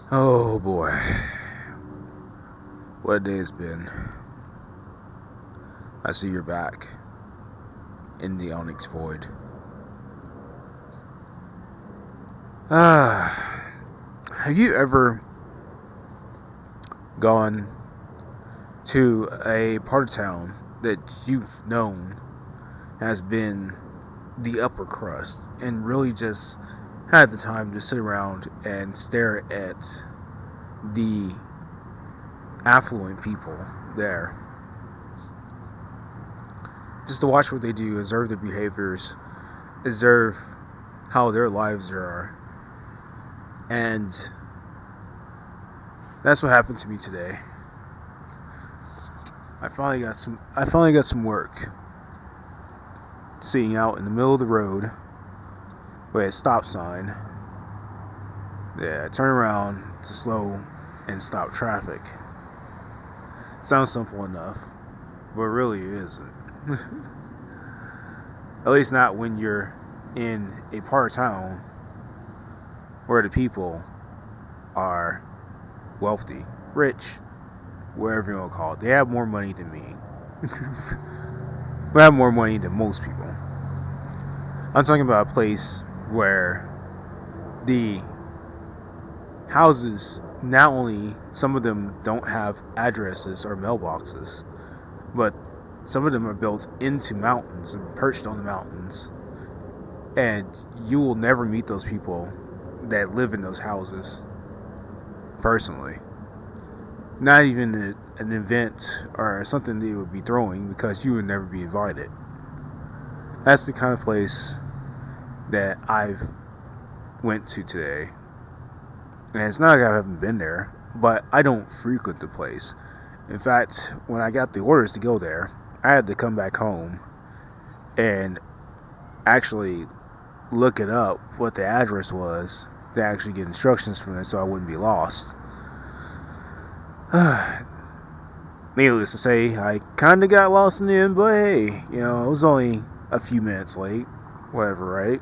Oh boy, what a day it's been. I see you're back in the Onyx Void. Have you ever gone to a part of town that you've known has been the upper crust and really just had the time to sit around and stare at the affluent people there? Just to watch what they do, observe their behaviors, observe how their lives are. And that's what happened to me today. I finally got some work. Sitting out in the middle of the road with a stop sign. Yeah, turn around to slow and stop traffic. Sounds simple enough, but really it isn't. At least not when you're in a part of town where the people are wealthy, rich, wherever you want to call it. They have more money than me. They have more money than most people. I'm talking about a place where the houses, not only some of them don't have addresses or mailboxes, but some of them are built into mountains and perched on the mountains. And you will never meet those people that live in those houses personally. Not even an event or something they would be throwing, because you would never be invited. That's the kind of place that I've went to today. And it's not like I haven't been there, but I don't frequent the place. In fact, when I got the orders to go there, I had to come back home and actually look it up what the address was to actually get instructions from it so I wouldn't be lost. Needless to say, I kind of got lost in the end, but hey, it was only a few minutes late, whatever, right?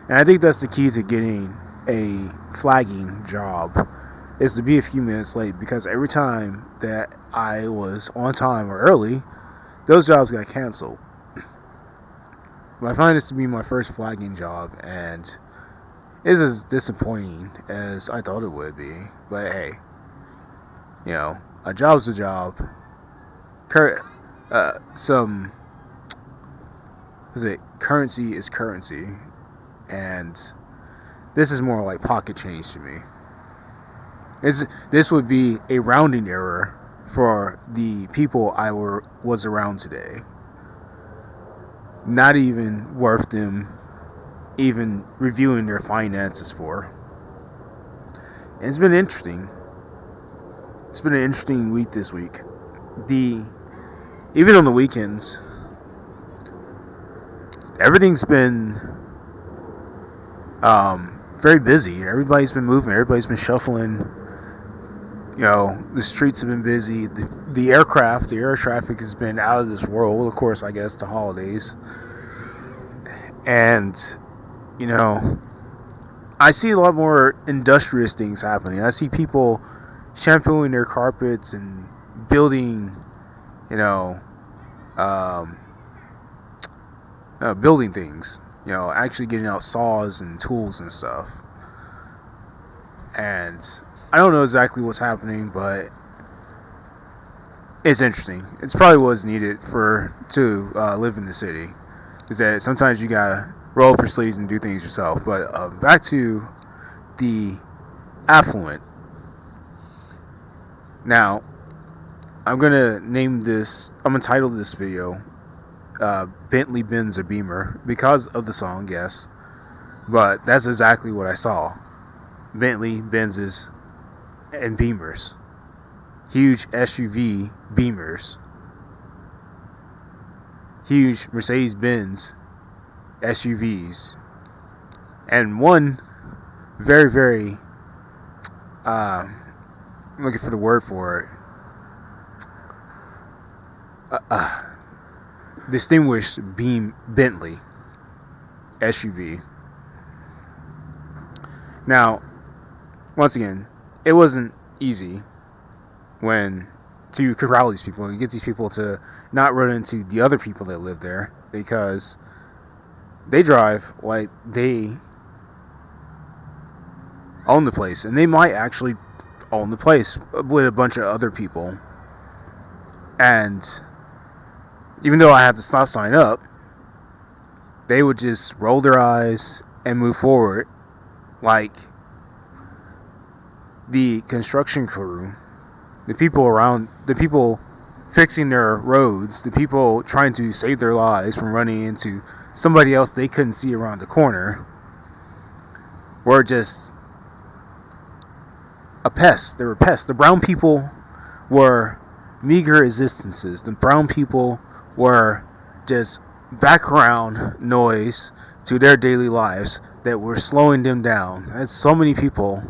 And I think that's the key to getting a flagging job, is to be a few minutes late, because every time that I was on time or early, those jobs got canceled. But I find this to be my first flagging job, and it's as disappointing as I thought it would be. But hey, a job's a job. Currency is currency, and this is more like pocket change to me. This would be a rounding error for the people I was around today. Not even worth them even reviewing their finances for. And it's been interesting. It's been an interesting week this week. Even on the weekends, everything's been very busy. Everybody's been moving. Everybody's been shuffling. The streets have been busy. The air traffic has been out of this world. Of course, I guess the holidays. And, I see a lot more industrious things happening. I see people shampooing their carpets and building, building things. Actually getting out saws and tools and stuff. And I don't know exactly what's happening, but it's interesting. It's probably what's needed to live in the city. Is that sometimes you gotta roll up your sleeves and do things yourself. But back to the affluent. Now, I'm gonna title this video Bentley Benzs a Beamer, because of the song, yes. But that's exactly what I saw. Bentley Benzs and Beamers. Huge SUV Beamers. Huge Mercedes-Benz SUVs. And one very, very, I'm looking for the word for it, distinguished Bentley SUV. Now, once again, it wasn't easy when to corral these people and get these people to not run into the other people that live there, because they drive like they own the place, and they might actually own the place with a bunch of other people. And even though I had the stop sign up, they would just roll their eyes and move forward like the construction crew, the people fixing their roads, the people trying to save their lives from running into somebody else they couldn't see around the corner, were just a pest. They were pests. The brown people were meager existences. The brown people were just background noise to their daily lives that were slowing them down. That's so many people.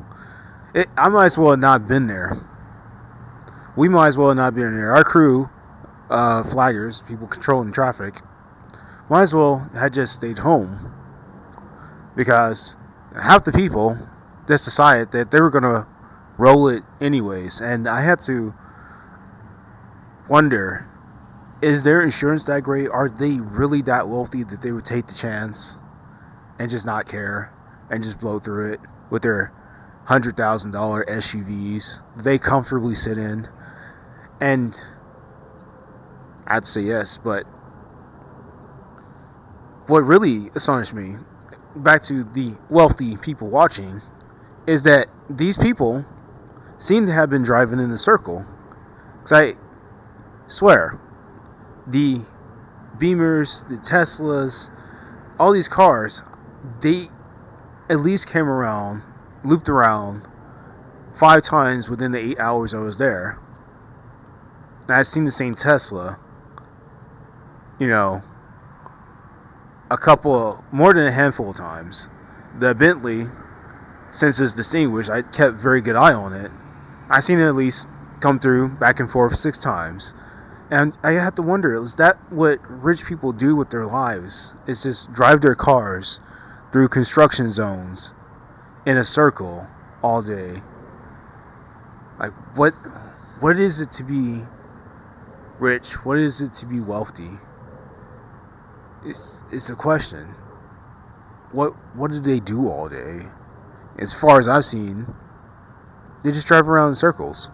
I might as well have not been there. We might as well have not been there. Our crew, flaggers, people controlling traffic, might as well have just stayed home, because half the people just decided that they were going to roll it anyways. And I had to wonder, is their insurance that great? Are they really that wealthy that they would take the chance and just not care and just blow through it with their $100,000 SUVs they comfortably sit in? And I'd say yes, but what really astonished me, back to the wealthy people watching, is that these people seem to have been driving in a circle. Because I swear, the Beamers, the Teslas, all these cars, they at least came around, looped around 5 times within the 8 hours I was there. And I've seen the same Tesla, more than a handful of times. The Bentley, since it's distinguished, I kept very good eye on it. I've seen it at least come through back and forth 6 times. And I have to wonder, is that what rich people do with their lives? Is just drive their cars through construction zones in a circle all day? Like, what is it to be rich? What is it to be wealthy? It's a question. What do they do all day? As far as I've seen, they just drive around in circles.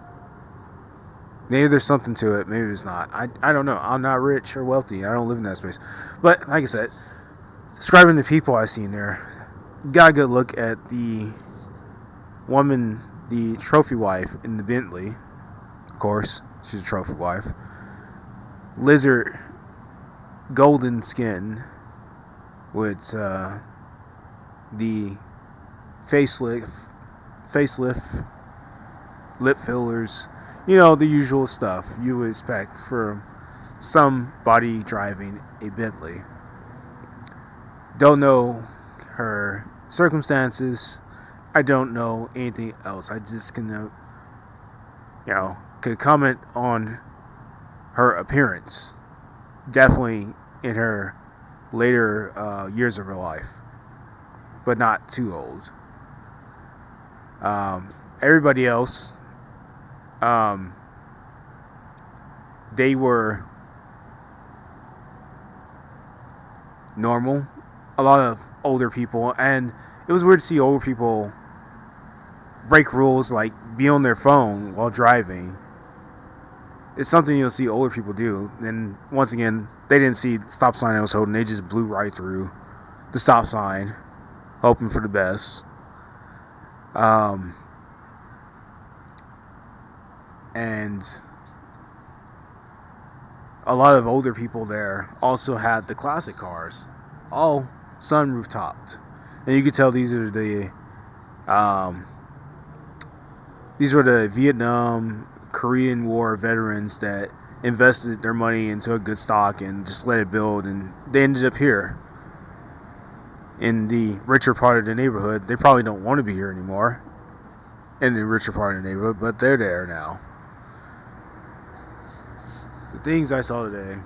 Maybe there's something to it, maybe there's not. I don't know. I'm not rich or wealthy. I don't live in that space. But like I said, describing the people I've seen there, got a good look at the woman, the trophy wife in the Bentley. Of course, she's a trophy wife. Lizard golden skin with the facelift, lip fillers, the usual stuff you would expect from somebody driving a Bentley. Don't know her circumstances. I don't know anything else. I just can, could comment on her appearance. Definitely in her later years of her life, but not too old. Everybody else, they were normal. A lot of older people, and it was weird to see older people break rules, like be on their phone while driving. It's something you'll see older people do. And once again, they didn't see the stop sign I was holding. They just blew right through the stop sign, hoping for the best. And a lot of older people there also had the classic cars, all sunroof topped. And you could tell these were the Vietnam, Korean War veterans that invested their money into a good stock and just let it build, and they ended up here in the richer part of the neighborhood. They probably don't want to be here anymore in the richer part of the neighborhood, but they're there now. The things I saw today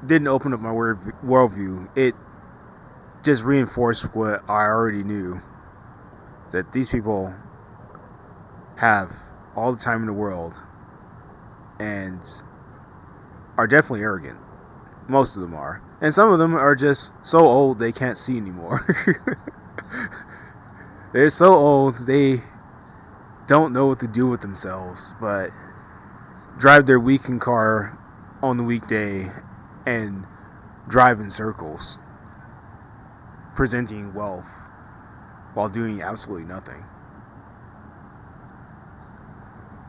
didn't open up my worldview. It just reinforced what I already knew, that these people have all the time in the world and are definitely arrogant. Most of them are. And some of them are just so old they can't see anymore. They're so old they don't know what to do with themselves, but drive their weekend car on the weekday and drive in circles, presenting wealth while doing absolutely nothing.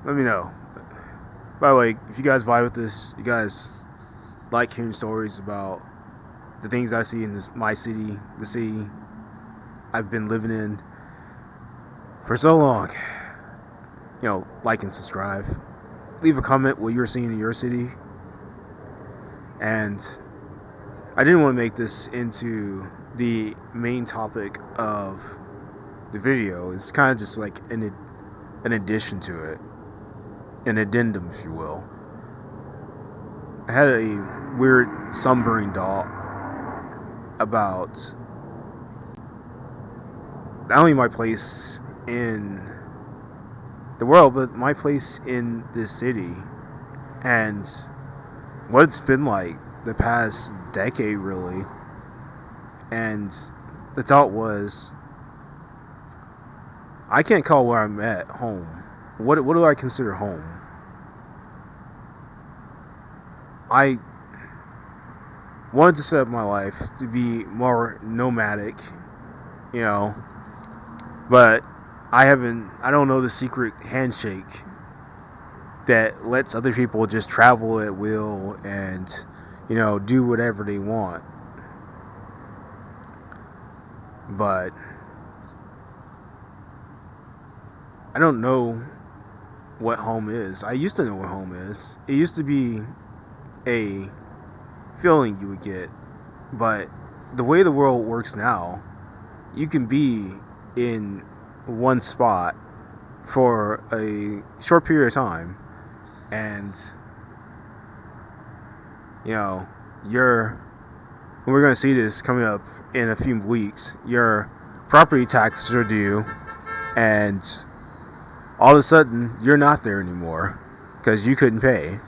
Let me know. By the way, if you guys vibe with this, you guys like hearing stories about the things I see in my city, the city I've been living in for so long, like and subscribe. Leave a comment what you're seeing in your city. And I didn't want to make this into the main topic of the video. It's kind of just like an addition to it, an addendum, if you will. I had a weird sunburning thought about not only my place in the world, but my place in this city and what it's been like the past decade, really. And the thought was, I can't call where I'm at home. What do I consider home? I wanted to set up my life to be more nomadic, but I don't know the secret handshake that lets other people just travel at will and, do whatever they want. But I don't know what home is. I used to know what home is. It used to be a feeling you would get, but the way the world works now, you can be in one spot for a short period of time and we're going to see this coming up in a few weeks. Your property taxes are due and all of a sudden you're not there anymore because you couldn't pay.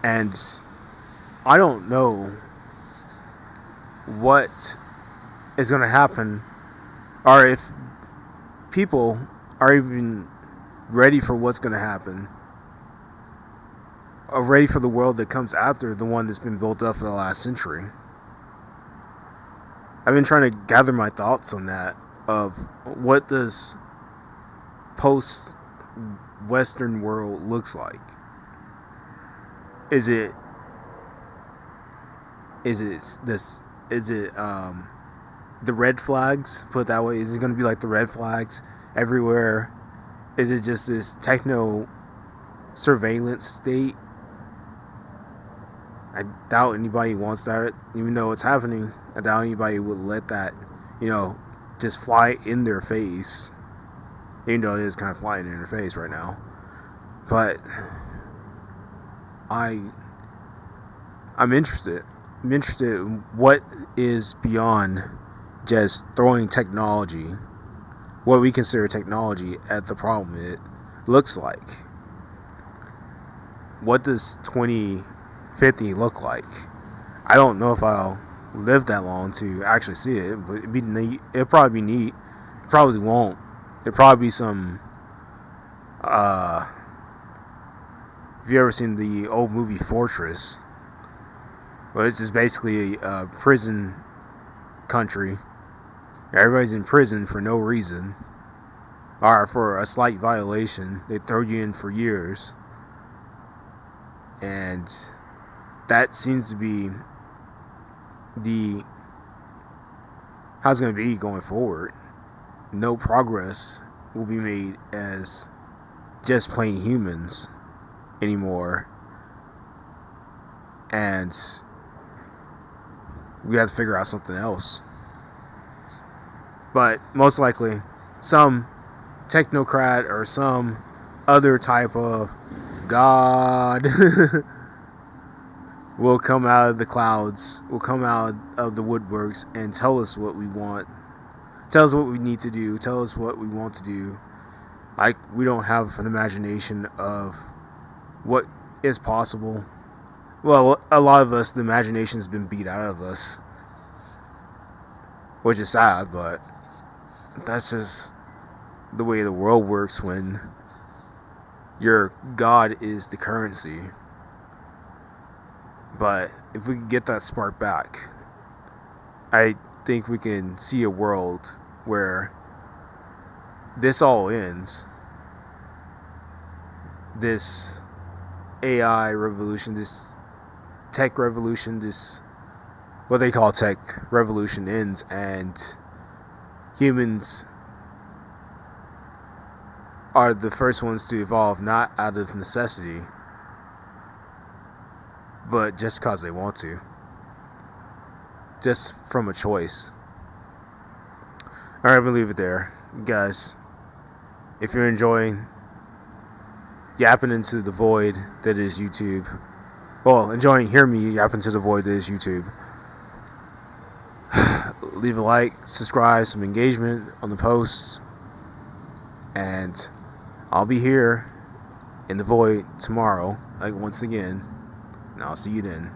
And I don't know what is going to happen, or if people are even ready for what's going to happen, or ready for the world that comes after the one that's been built up for the last century. I've been trying to gather my thoughts on that, of what this post-Western world looks like. Is it the red flags, put it that way? Is it going to be like the red flags everywhere? Is it just this techno surveillance state? I doubt anybody wants that. Even though it's happening, I doubt anybody would let that, just fly in their face. Even though it is kind of flying in their face right now. But I'm interested. I'm interested in what is beyond just throwing technology, what we consider technology, at the problem it looks like. What does 2050 look like? I don't know if I'll live that long to actually see it, but it'd be neat. It'll probably be neat. It probably won't. It'll probably be some have you ever seen the old movie Fortress? Well, it's just basically a prison country. Everybody's in prison for no reason, or for a slight violation. They throw you in for years, and that seems to be how it's going to be going forward. No progress will be made as just plain humans anymore, and we have to figure out something else. But most likely, some technocrat or some other type of god will come out of the clouds, will come out of the woodworks and tell us what we want Tell us what we need to do. Tell us what we want to do. Like, we don't have an imagination of what is possible. Well, a lot of us, the imagination's been beat out of us, which is sad, but that's just the way the world works when your God is the currency. But if we can get that spark back, I think we can see a world where this all ends. This AI revolution, this tech revolution, this what they call tech revolution ends, and humans are the first ones to evolve, not out of necessity, but just because they want to, just from a choice. Alright, I'm gonna leave it there. Guys, if you're enjoying yapping into the void that is YouTube, well, enjoying hearing me yap into the void that is YouTube, leave a like, subscribe, some engagement on the posts, and I'll be here in the void tomorrow, like once again, and I'll see you then.